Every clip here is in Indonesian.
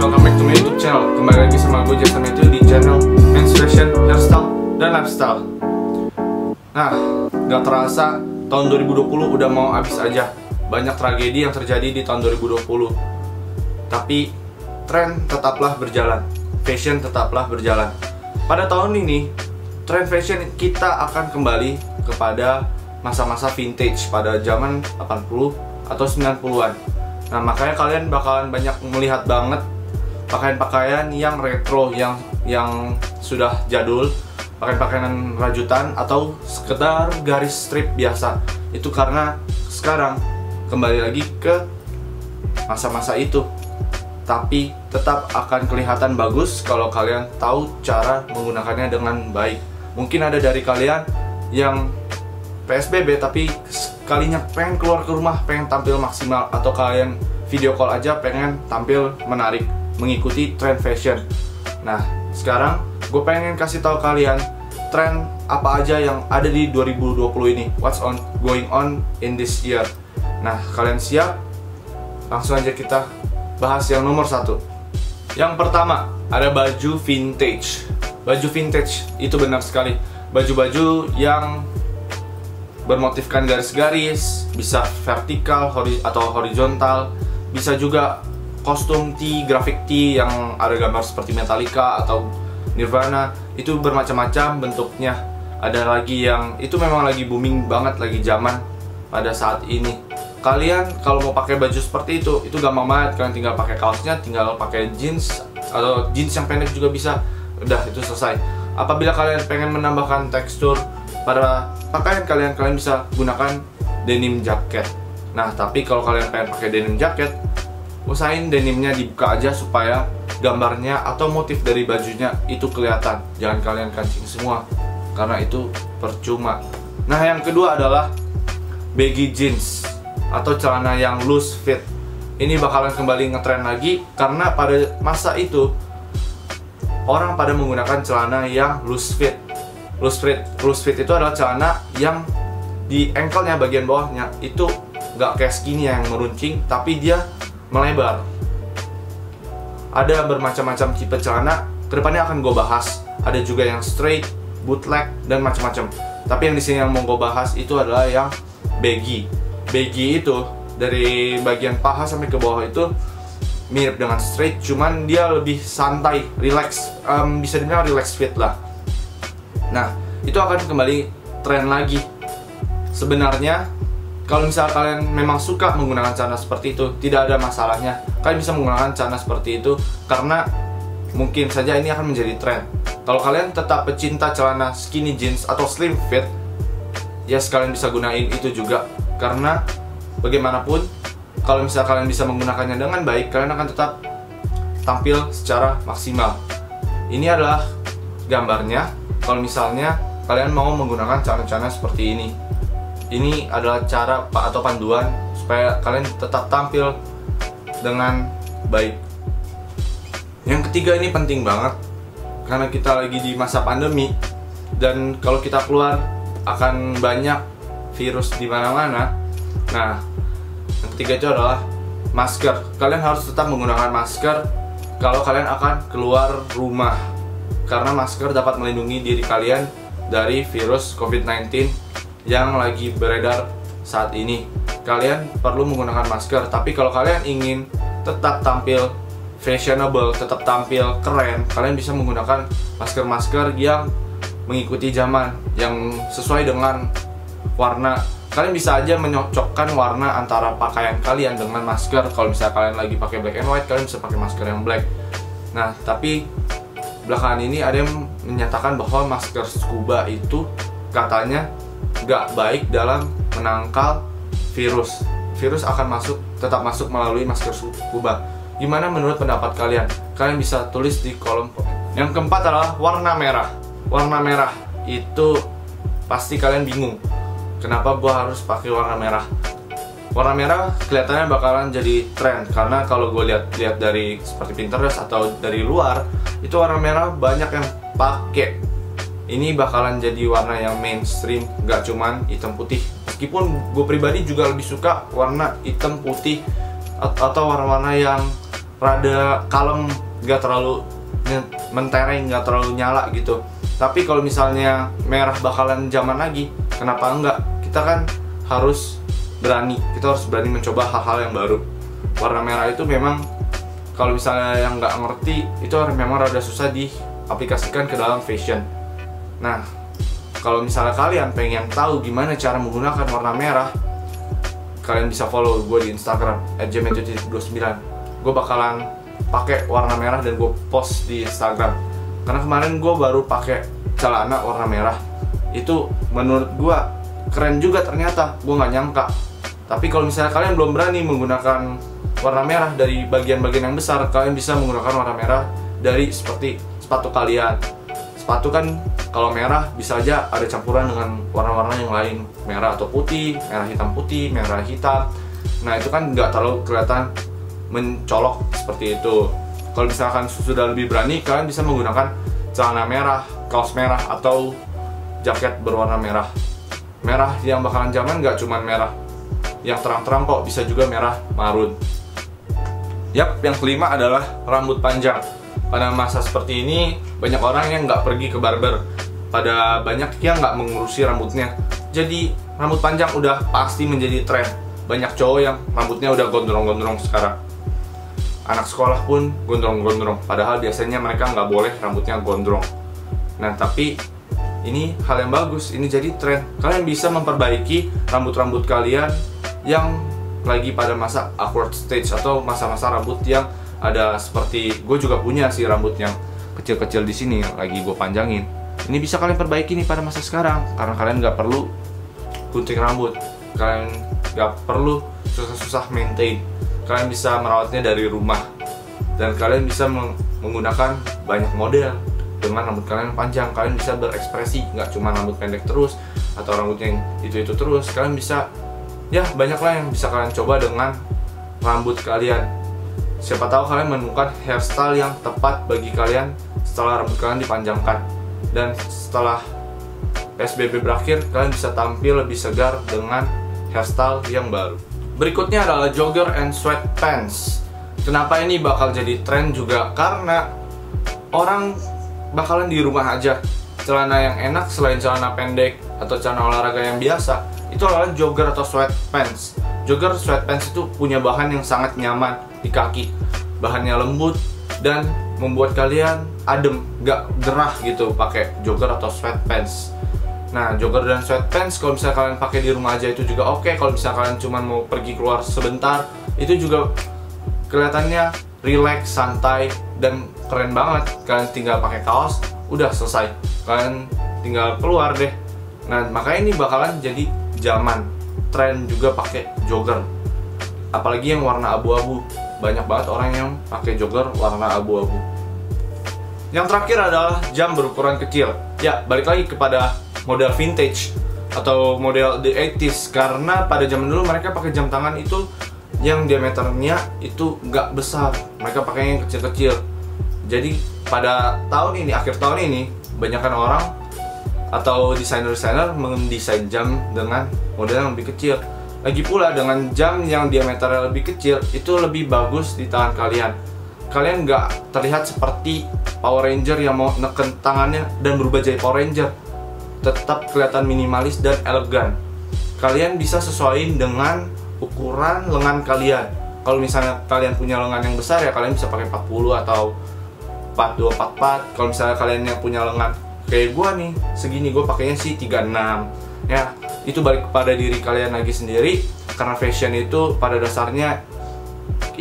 welcome back to my YouTube channel. Kembali lagi sama gue Jason Matthew di channel Men's Fashion, Hairstyle, dan Lifestyle. Nah, gak terasa tahun 2020 udah mau habis aja. Banyak tragedi yang terjadi di tahun 2020. Tapi tren tetaplah berjalan, fashion tetaplah berjalan. Pada tahun ini, tren fashion kita akan kembali kepada masa-masa vintage pada zaman 80 atau 90-an. Nah, makanya kalian bakalan banyak melihat banget pakaian-pakaian yang retro, yang sudah jadul, pakaian-pakaian rajutan atau sekedar garis strip biasa. Itu karena sekarang kembali lagi ke masa-masa itu. Tapi tetap akan kelihatan bagus kalau kalian tahu cara menggunakannya dengan baik. Mungkin ada dari kalian yang PSBB tapi sekalinya pengen keluar ke rumah, pengen tampil maksimal, atau kalian video call aja pengen tampil menarik, mengikuti tren fashion. Nah, sekarang gue pengen kasih tahu kalian tren apa aja yang ada di 2020 ini, what's going on in this year. Nah, kalian siap? Langsung aja kita bahas yang nomor 1. Yang pertama, ada baju vintage. Baju vintage itu benar sekali, baju-baju yang bermotifkan garis-garis, bisa vertikal atau horizontal, bisa juga kostum tee, grafik tee yang ada gambar seperti Metallica atau Nirvana. Itu bermacam-macam bentuknya. Ada lagi yang itu memang lagi booming banget, lagi zaman pada saat ini. Kalian kalau mau pakai baju seperti itu gampang banget. Kalian tinggal pakai kaosnya, tinggal pakai jeans atau jeans yang pendek juga bisa. Udah, itu selesai. Apabila kalian pengen menambahkan tekstur pada pakaian kalian bisa gunakan denim jacket. Nah, tapi kalau kalian pengen pakai denim jacket, usahain denimnya dibuka aja supaya gambarnya atau motif dari bajunya itu kelihatan. Jangan kalian kancing semua, karena itu percuma. Nah, yang kedua adalah baggy jeans atau celana yang loose fit. Ini bakalan kembali ngetren lagi karena pada masa itu orang pada menggunakan celana yang loose fit. Loose fit itu adalah celana yang di ankle-nya bagian bawahnya itu nggak kayak skinny yang meruncing, tapi dia melebar. Ada bermacam-macam tipe celana, kedepannya akan gue bahas. Ada juga yang straight, bootleg, dan macam-macam. Tapi yang di sini yang mau gue bahas itu adalah yang baggy. Baggy itu dari bagian paha sampai ke bawah itu mirip dengan straight, cuman dia lebih santai, relax, bisa dibilang relax fit lah. Nah, itu akan kembali tren lagi. Sebenarnya kalau misalnya kalian memang suka menggunakan celana seperti itu, tidak ada masalahnya. Kalian bisa menggunakan celana seperti itu karena mungkin saja ini akan menjadi tren. Kalau kalian tetap pecinta celana skinny jeans atau slim fit, ya sekalian bisa gunain itu juga. Karena bagaimanapun, kalau misalnya kalian bisa menggunakannya dengan baik, kalian akan tetap tampil secara maksimal. Ini adalah gambarnya. Kalau misalnya kalian mau menggunakan celana-celana seperti ini. Ini adalah cara atau panduan supaya kalian tetap tampil dengan baik. Yang ketiga ini penting banget karena kita lagi di masa pandemi, dan kalau kita keluar akan banyak virus di mana-mana. Nah, yang ketiga itu adalah masker. Kalian harus tetap menggunakan masker kalau kalian akan keluar rumah, karena masker dapat melindungi diri kalian dari virus COVID-19 yang lagi beredar saat ini. Kalian perlu menggunakan masker. Tapi kalau kalian ingin tetap tampil fashionable, tetap tampil keren, kalian bisa menggunakan masker-masker yang mengikuti zaman, yang sesuai dengan warna. Kalian bisa aja menyocokkan warna antara pakaian kalian dengan masker. Kalau misalnya kalian lagi pakai black and white, kalian bisa pakai masker yang black. Nah, tapi belakangan ini ada yang menyatakan bahwa masker scuba itu katanya nggak baik dalam menangkal virus. Virus akan tetap masuk melalui masker scuba. Gimana menurut pendapat kalian? Kalian bisa tulis di kolom komen. Yang keempat adalah warna merah. Warna merah itu pasti kalian bingung, kenapa gua harus pakai warna merah? Warna merah kelihatannya bakalan jadi tren karena kalau gue lihat dari seperti Pinterest atau dari luar, itu warna merah banyak yang pakai. Ini bakalan jadi warna yang mainstream, nggak cuman hitam putih. Meskipun gue pribadi juga lebih suka warna hitam putih atau warna-warna yang rada kalem, nggak terlalu mentereng, nggak terlalu nyala gitu. Tapi kalau misalnya merah bakalan zaman lagi, kenapa enggak? Kita kan harus berani, kita harus berani mencoba hal-hal yang baru. Warna merah itu memang kalau misalnya yang nggak ngerti, itu memang rada susah diaplikasikan ke dalam fashion. Nah, kalau misalnya kalian pengen tahu gimana cara menggunakan warna merah, kalian bisa follow gue di Instagram @jmetu29. Gue bakalan pakai warna merah dan gue post di Instagram. Karena kemarin gue baru pakai celana warna merah. Itu menurut gue keren juga ternyata, gue nggak nyangka. Tapi kalau misalnya kalian belum berani menggunakan warna merah dari bagian-bagian yang besar, kalian bisa menggunakan warna merah dari seperti sepatu kalian. Sepatu kan kalau merah bisa aja ada campuran dengan warna-warna yang lain, merah atau putih, merah hitam putih, merah hitam. Nah itu kan nggak terlalu kelihatan mencolok seperti itu. Kalau misalkan sudah lebih berani, kalian bisa menggunakan celana merah, kaos merah, atau jaket berwarna merah. Merah yang bakalan zaman nggak cuma merah yang terang-terang kok, bisa juga merah marun. Yap, yang kelima adalah rambut panjang. Pada masa seperti ini, banyak orang yang nggak pergi ke barber. Pada banyak yang nggak mengurusi rambutnya. Jadi, rambut panjang udah pasti menjadi tren. Banyak cowok yang rambutnya udah gondrong-gondrong sekarang. Anak sekolah pun gondrong-gondrong. Padahal biasanya mereka nggak boleh rambutnya gondrong. Nah, tapi ini hal yang bagus. Ini jadi tren. Kalian bisa memperbaiki rambut-rambut kalian yang lagi pada masa awkward stage atau masa-masa rambut yang ada seperti gue juga punya sih rambut yang kecil-kecil di sini lagi gue panjangin. Ini bisa kalian perbaiki nih pada masa sekarang karena kalian nggak perlu gunting rambut, kalian nggak perlu susah-susah maintain, kalian bisa merawatnya dari rumah dan kalian bisa menggunakan banyak model dengan rambut kalian yang panjang. Kalian bisa berekspresi, nggak cuma rambut pendek terus atau rambut yang itu terus. Kalian bisa ya banyak lah yang bisa kalian coba dengan rambut kalian. Siapa tahu kalian menemukan hairstyle yang tepat bagi kalian setelah rambut kalian dipanjangkan. Dan setelah PSBB berakhir, kalian bisa tampil lebih segar dengan hairstyle yang baru. Berikutnya adalah jogger and sweatpants. Kenapa ini bakal jadi tren juga? Karena orang bakalan di rumah aja. Celana yang enak selain celana pendek atau celana olahraga yang biasa, itu adalah jogger atau sweatpants. Jogger sweatpants itu punya bahan yang sangat nyaman di kaki. Bahannya lembut dan membuat kalian adem, gak gerah gitu pakai jogger atau sweatpants. Nah, jogger dan sweatpants kalau misalnya kalian pakai di rumah aja itu juga oke. Kalau misalnya kalian cuma mau pergi keluar sebentar, itu juga kelihatannya relax, santai, dan keren banget. Kalian tinggal pakai kaos, udah selesai. Kalian tinggal keluar deh. Nah, makanya ini bakalan jadi zaman tren juga pakai jogger. Apalagi yang warna abu-abu. Banyak banget orang yang pakai jogger warna abu-abu. Yang terakhir adalah jam berukuran kecil. Ya, balik lagi kepada model vintage atau model the 80s, karena pada zaman dulu mereka pakai jam tangan itu yang diameternya itu nggak besar. Mereka pakainya yang kecil-kecil. Jadi pada tahun ini, akhir tahun ini, banyakkan orang atau desainer-desainer mendesain jam dengan model yang lebih kecil. Lagi pula dengan jam yang diameternya lebih kecil, itu lebih bagus di tangan kalian. Kalian nggak terlihat seperti Power Ranger yang mau neken tangannya dan berubah jadi Power Ranger. Tetap kelihatan minimalis dan elegan. Kalian bisa sesuaiin dengan ukuran lengan kalian. Kalau misalnya kalian punya lengan yang besar, ya kalian bisa pakai 40 atau 42, 44. Kalau misalnya kalian yang punya lengan kayak gue nih, segini, gue pakainya sih 36. Ya, itu balik kepada diri kalian lagi sendiri. Karena fashion itu pada dasarnya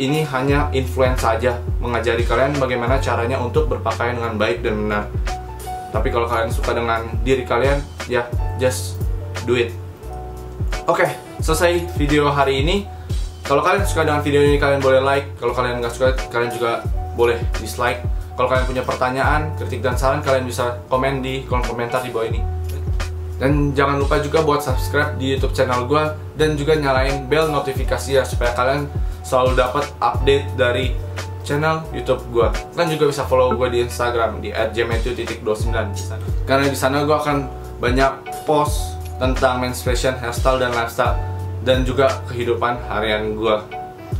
ini hanya influence saja, mengajari kalian bagaimana caranya untuk berpakaian dengan baik dan benar. Tapi kalau kalian suka dengan diri kalian, ya just do it. Oke, selesai video hari ini. Kalau kalian suka dengan video ini, kalian boleh like. Kalau kalian nggak suka, kalian juga boleh dislike. Kalau kalian punya pertanyaan, kritik, dan saran, kalian bisa komen di kolom komentar di bawah ini. Dan jangan lupa juga buat subscribe di YouTube channel gue dan juga nyalain bell notifikasi ya, supaya kalian selalu dapat update dari channel YouTube gue. Dan juga bisa follow gue di Instagram di @jmetu29. Karena di sana gue akan banyak post tentang men's fashion, hairstyle, dan lifestyle, dan juga kehidupan harian gue.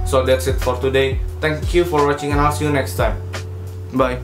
So that's it for today. Thank you for watching and I'll see you next time. Bye.